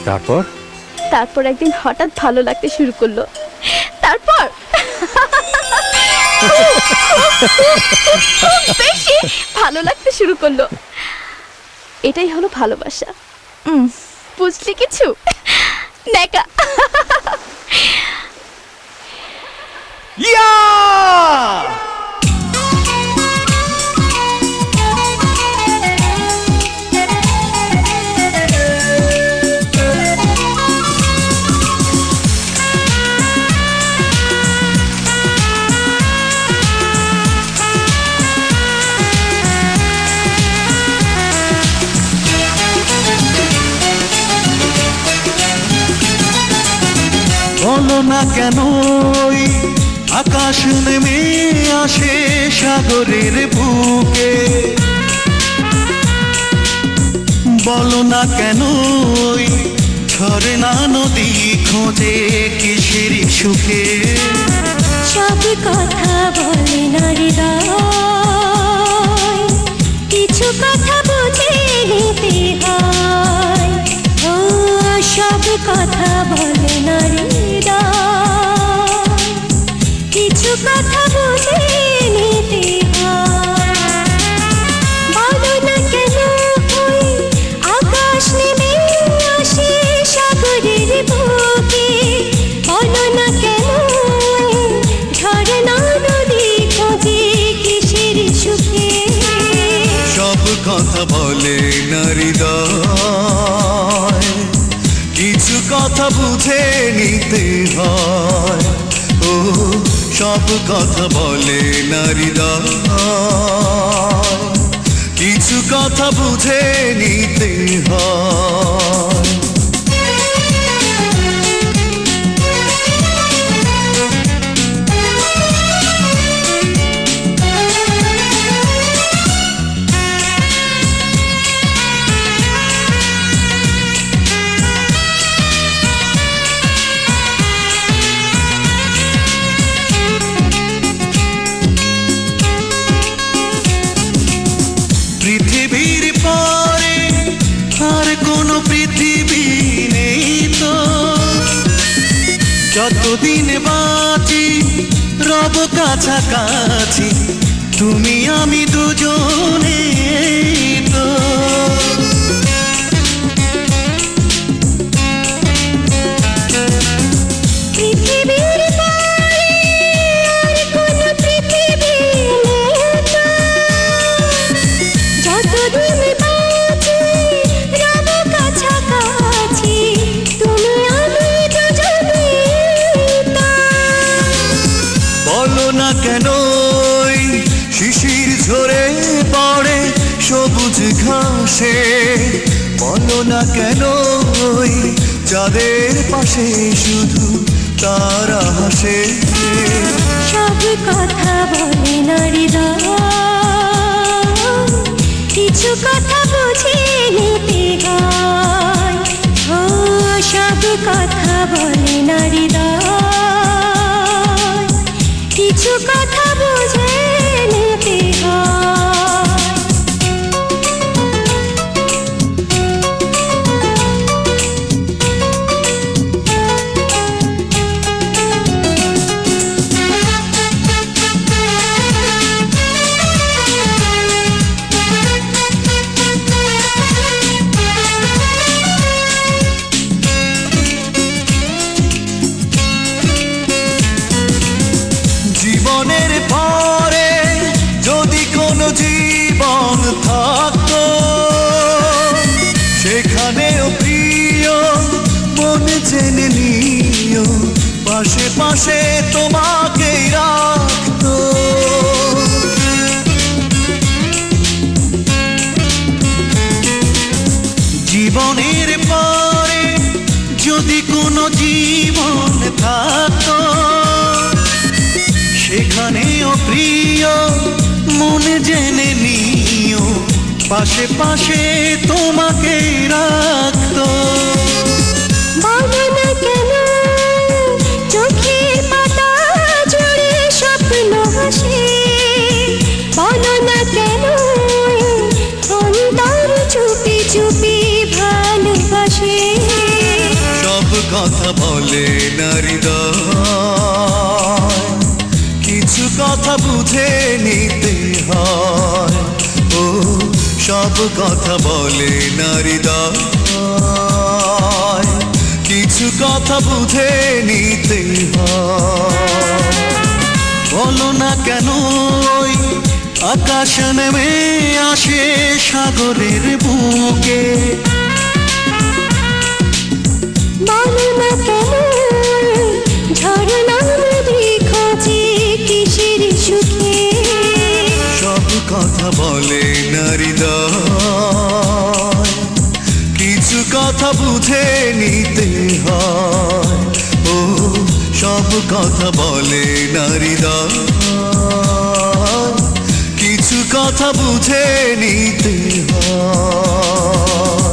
তারপর তারপর একদিন হঠাৎ ভালো লাগতে শুরু করলো। তারপর খুব বেশি ভালো লাগতে শুরু করলো। এটাই হলো ভালোবাসা। বুঝলি কিছু? নেকা। বলো না কেন আকাশ নেমে আসে সাগরের বুকে, বলো না কেন ঝরে না নদী খোঁজে কিসের সুখে। সব কথা বলে না হৃদয়, কিছু কথা বুঝে নিতে হয়। ও সব কথা বলে না হৃদয়, কিছু কথা বুঝে নিতে হয়। বলো না কেন আকাশ নেমে আসে সাগরের বুকে, বলো না কেন ঝরে না নদী খোঁজে কিসের সুখে। সব কথা বলে না হৃদয়, কিছু কথা বুঝে নিতে হয়। ও সব কথা বলে না হৃদয়, কিছু কথা বুঝে নিতে হয়। পৃথিবীর পরে আর কোনো পৃথিবী নেই তো, যতদিন বাঁচি রব কাছাকাছি তুমি আমি দুজনে তো। পৃথিবীর পরে আর কোনো পৃথিবী নেই তো, যতদিন বাঁচি রব কাছাকাছি তুমি আমি দুজনে তো। বলো না কেন শিশির ঝরে পড়ে সবুজ ঘাসে, বলো না কেন যাদের পাশে শুধু তারা হাসে। সব কথা বলে না হৃদয়, কিছু কথা বুঝে নিতে হয়। ও সব কথা বলে না হৃদয়, কিছু কথা বুঝে নিতে হয়। জীবনের পরে যদি কোনো জীবন থাকতো, সেখানেও প্রিয় মন জেনে নিও পাশে পাশে তোমাকেই রাখতো। জীবনের পরে যদি কোনো জীবন থাকতো, সেখানেও প্রিয় মন জেনে নিও পাশে পাশে তোমাকে রাখতো। বলো না কেন চোখের পাতা জুড়ে স্বপ্ন হাসে, বলো না কেন অন্তর চুপি চুপি ভালোবাসে। কথা বলে না হৃদয়, কিছু কথা বুঝে নিতে হয়। ও সব কথা বলে না হৃদয়, কিছু কথা বুঝে নিতে হয়। বলো না কেন ওই আকাশ নেমে আসে সাগরের বুকে, বলো না কেন ঝরনা নদী খোঁজে কিসের সুখে। সব কথা বলে না হৃদয়, কিছু কথা বুঝে নিতে হয়। ও সব কথা বলে না হৃদয়, কিছু কথা বুঝে নিতে হয়।